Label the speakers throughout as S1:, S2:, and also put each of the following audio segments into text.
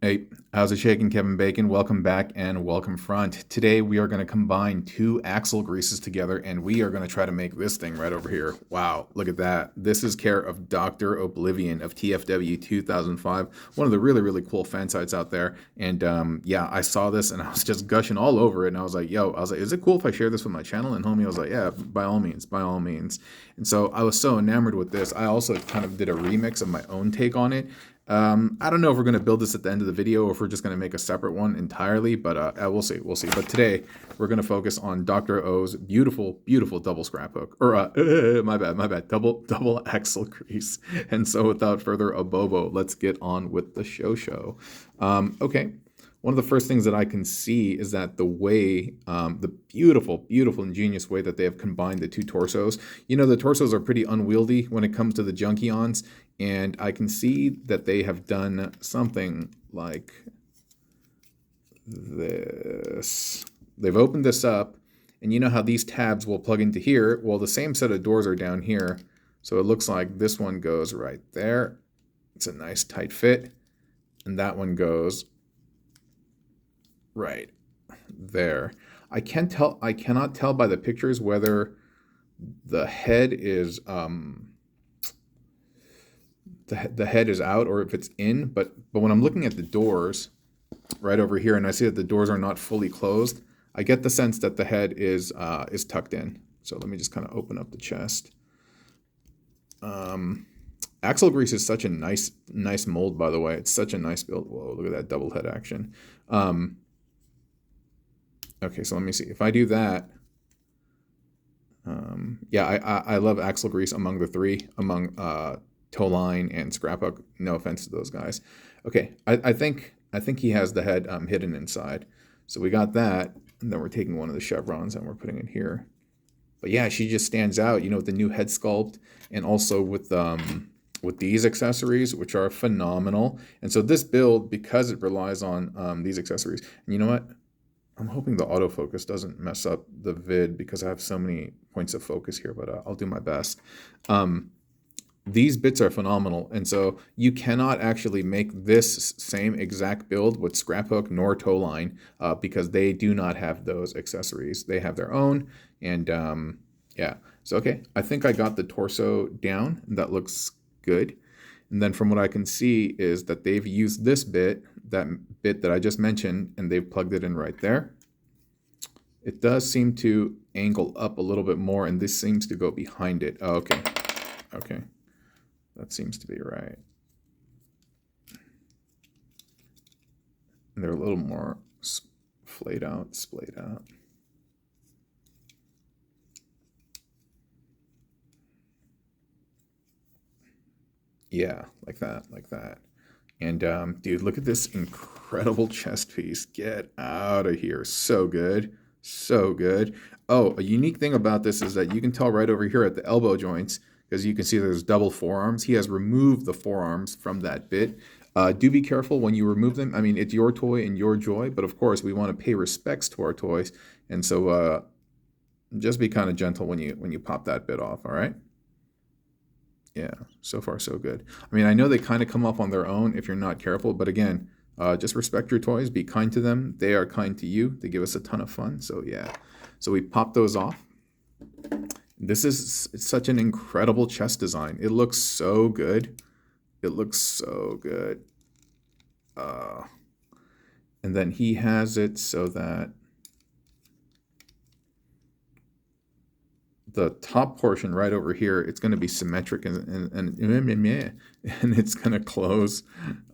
S1: Hey, how's it shaking, Kevin Bacon? Welcome back and welcome front. Today we are going to combine two axle greases together and we are going to try to make this thing right over here. Wow, look at that. This is care of Dr. Oblivion of TFW 2005, one of the really cool fan sites out there. And yeah, I saw this and I was just gushing all over it. And I was like, is it cool if I share this with my channel? And homie was like, yeah, by all means, by all means. And so I was so enamored with this. I also kind of did a remix of my own take on it. I don't know if we're going to build this at the end of the video or if we're just going to make a separate one entirely, but we'll see. But today we're going to focus on Dr. O's beautiful double scrap hook, or my bad, double axle grease. And so without further ado, let's get on with the show. Okay. One of the first things that I can see is that the way, the beautiful, ingenious way that they have combined the two torsos. You know, the torsos are pretty unwieldy when it comes to the Junkions, and I can see that they have done something like this. They've opened this up, and you know how these tabs will plug into here? Well, the same set of doors are down here, so it looks like this one goes right there. It's a nice tight fit, and that one goes right there. I cannot tell by the pictures whether the head is the head is out or if it's in, but when I'm looking at the doors right over here and I see that the doors are not fully closed, I get the sense that the head is tucked in. So let me just kind of open up the chest. Axelgrease is such a nice mold, by the way. It's such a nice build. Whoa, look at that double head action. Okay, so let me see. If I do that, yeah, I love Axelgrease among the three, among Towline and Scraphook. No offense to those guys. Okay, I think he has the head hidden inside. So we got that, and then we're taking one of the chevrons and we're putting it here. But yeah, she just stands out, you know, with the new head sculpt and also with these accessories, which are phenomenal. And so this build, because it relies on these accessories, and you know what? I'm hoping the autofocus doesn't mess up the vid because I have so many points of focus here, but I'll do my best. These bits are phenomenal, and so you cannot actually make this same exact build with Scraphook nor Towline because they do not have those accessories. They have their own, and yeah. So okay, I think I got the torso down, and that looks good. And then from what I can see is that they've used this bit, that bit that I just mentioned, and they've plugged it in right there. It does seem to angle up a little bit more, and this seems to go behind it. Oh, okay. Okay. That seems to be right. And they're a little more splayed out. Yeah, like that. And dude, look at this incredible chest piece. Get out of here. So good. Oh, a unique thing about this is that you can tell right over here at the elbow joints, because you can see there's double forearms. He has removed the forearms from that bit. Do be careful when you remove them. I mean, it's your toy and your joy, but of course we want to pay respects to our toys. And so just be kind of gentle when you pop that bit off, all right? Yeah, so far so good. I mean, I know they kind of come up on their own if you're not careful, but again, just respect your toys, be kind to them. They are kind to you. They give us a ton of fun. So yeah, so we pop those off. This is such an incredible chest design. It looks so good. And then he has it so that the top portion right over here, it's going to be symmetric and it's going to close.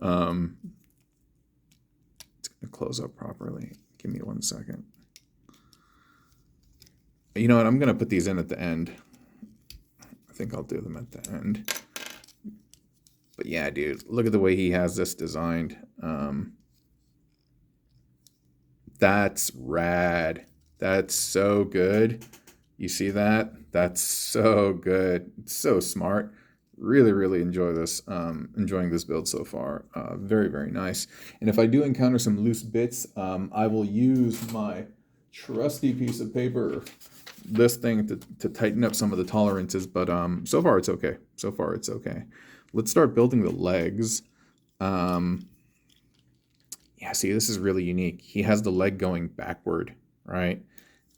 S1: It's going to close up properly. Give me 1 second. You know what? I'm going to put these in at the end. I think I'll do them at the end. But yeah, dude, look at the way he has this designed. That's rad. That's so good. You see that? That's so good. It's so smart. Really enjoy this. Enjoying this build so far. Very nice. And if I do encounter some loose bits, I will use my trusty piece of paper, this thing, to tighten up some of the tolerances. But so far it's okay. Let's start building the legs. Yeah, see, this is really unique. He has the leg going backward, right?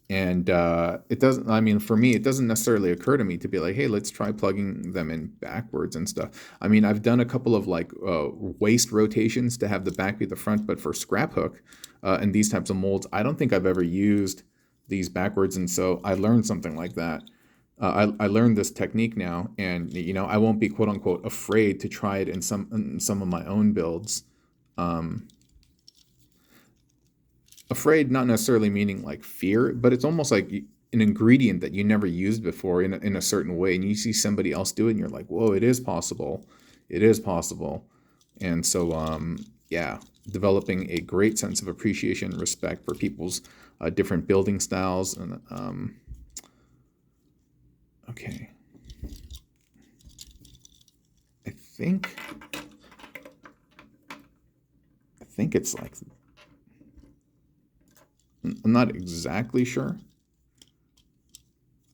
S1: And it doesn't, I mean, for me, it doesn't necessarily occur to me to be like, hey, let's try plugging them in backwards and stuff. I mean, I've done a couple of like waist rotations to have the back be the front, but for scrap hook and these types of molds, I don't think I've ever used these backwards. And so I learned something like that. I learned this technique now, and you know, I won't be quote unquote afraid to try it in some of my own builds. Afraid, not necessarily meaning like fear, but it's almost like an ingredient that you never used before in a certain way, and you see somebody else do it, and you're like, whoa, it is possible. It is possible. And so, yeah, developing a great sense of appreciation and respect for people's different building styles. And okay. I think it's like, I'm not exactly sure.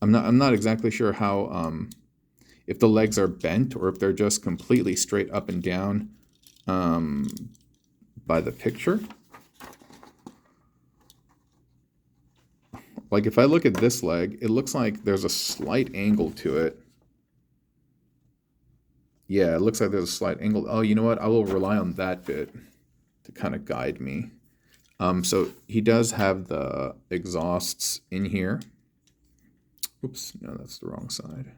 S1: I'm not exactly sure how if the legs are bent or if they're just completely straight up and down by the picture. Like if I look at this leg, it looks like there's a slight angle to it. Yeah, it looks like there's a slight angle. Oh, you know what? I will rely on that bit to kind of guide me. So he does have the exhausts in here. Oops, no, that's the wrong side.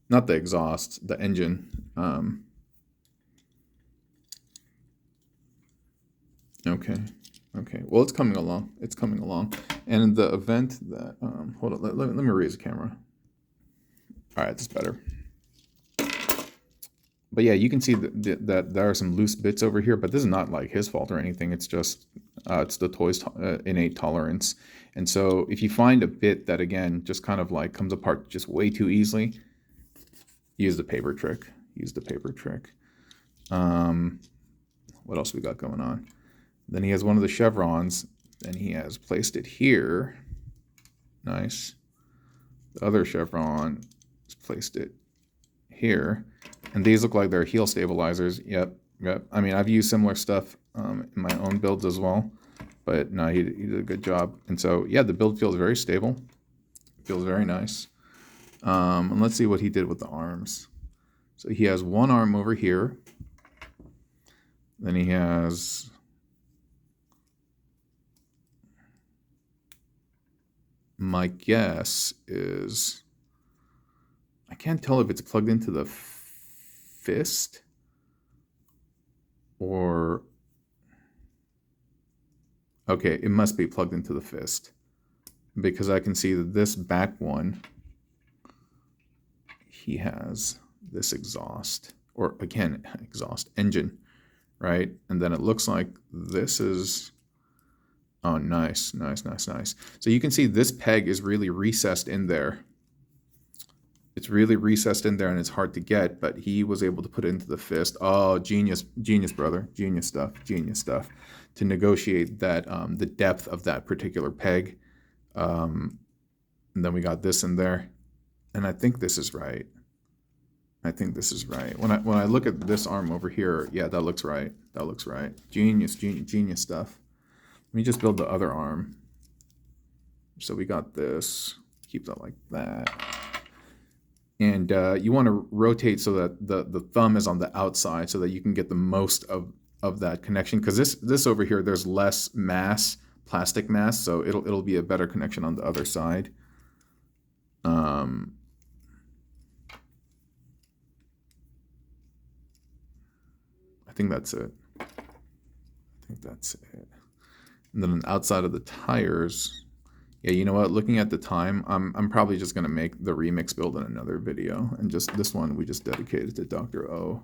S1: Not the exhaust, the engine. Okay. Well, it's coming along. It's coming along. And in the event that, hold on, let me raise the camera. All right, that's better. But yeah, you can see that there are some loose bits over here, but this is not like his fault or anything. It's just, it's the toy's innate tolerance. And so if you find a bit that, again, just kind of like comes apart just way too easily, use the paper trick. Use the paper trick. What else we got going on? Then he has one of the chevrons, and he has placed it here. Nice. The other chevron has placed it here. And these look like they're heel stabilizers. Yep. I mean, I've used similar stuff in my own builds as well. But no, he did a good job. And so, yeah, the build feels very stable. Feels very nice. And let's see what he did with the arms. So he has one arm over here. Then he has... My guess is... I can't tell if it's plugged into the fist or... Okay, it must be plugged into the fist because I can see that this back one, he has this exhaust, or again, exhaust engine, right? And then it looks like this is, oh, nice. So you can see this peg is really recessed in there. It's really recessed in there and it's hard to get, but he was able to put it into the fist. Oh, genius, brother. Genius stuff. To negotiate that, the depth of that particular peg. And then we got this in there. And I think this is right. When I look at this arm over here, yeah, that looks right. Genius stuff. Let me just build the other arm. So we got this. Keep that like that. And you want to rotate so that the thumb is on the outside so that you can get the most of that connection. Because this over here, there's less mass, plastic mass, so it'll be a better connection on the other side. I think that's it. And then outside of the tires... Yeah, you know what? Looking at the time, I'm probably just gonna make the remix build in another video, and just this one we just dedicated to Dr. O.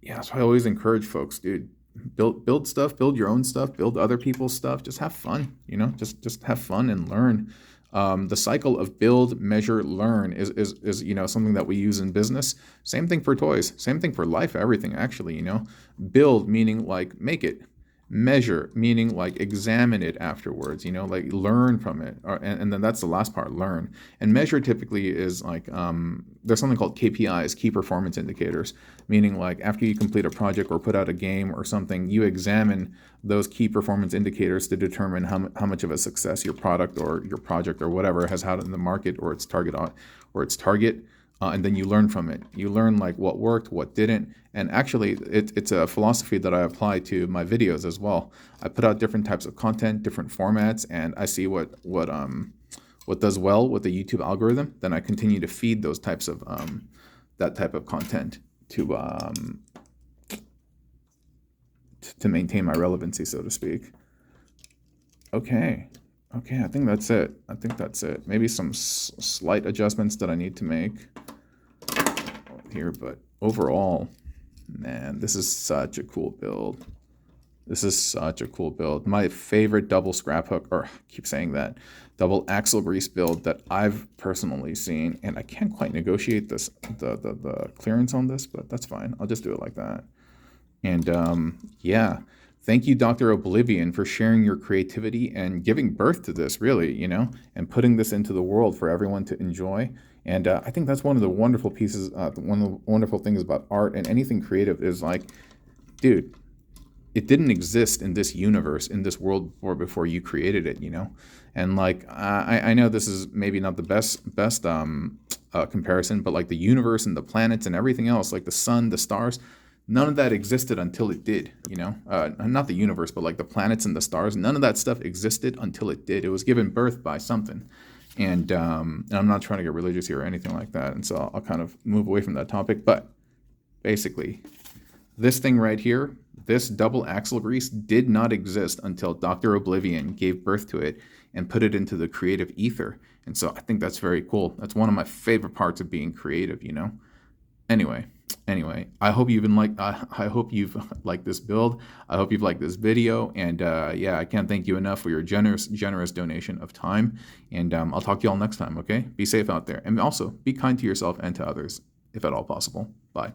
S1: Yeah, that's why I always encourage folks, dude. Build stuff, build your own stuff, build other people's stuff. Just have fun, you know. Just have fun and learn. The cycle of build, measure, learn is you know, something that we use in business. Same thing for toys. Same thing for life. Everything actually, you know. Build meaning like make it. Measure, meaning like examine it afterwards, like learn from it. And then that's the last part, learn. And measure typically is like, there's something called KPIs, key performance indicators, meaning like after you complete a project or put out a game or something, you examine those key performance indicators to determine how much of a success your product or your project or whatever has had in the market or its target and then you learn from it. You learn like what worked, what didn't. And actually, it's a philosophy that I apply to my videos as well. I put out different types of content, different formats, and I see what does well with the YouTube algorithm. Then I continue to feed those types of that type of content to maintain my relevancy, so to speak. Okay, I think that's it. Maybe some slight adjustments that I need to make here, but overall, man, this is such a cool build. My favorite double scrap hook, or I keep saying that, double Axelgrease build that I've personally seen, and I can't quite negotiate this the clearance on this, but that's fine. I'll just do it like that. And yeah, thank you, Dr. Oblivion, for sharing your creativity and giving birth to this, really, and putting this into the world for everyone to enjoy. And I think that's one of the wonderful pieces, one of the wonderful things about art and anything creative is like, dude, it didn't exist in this universe, in this world before you created it, And like, I know this is maybe not the best comparison, but like the universe and the planets and everything else, like the sun, the stars, none of that existed until it did, not the universe, but like the planets and the stars, none of that stuff existed until it did. It was given birth by something. And I'm not trying to get religious here or anything like that. And so I'll kind of move away from that topic. But basically, this thing right here, this double Axelgrease did not exist until Dr. Oblivion gave birth to it and put it into the creative ether. And so I think that's very cool. That's one of my favorite parts of being creative, Anyway, I hope you've liked this build. I hope you've liked this video. And yeah, I can't thank you enough for your generous donation of time. And I'll talk to you all next time, okay? Be safe out there. And also, be kind to yourself and to others, if at all possible. Bye.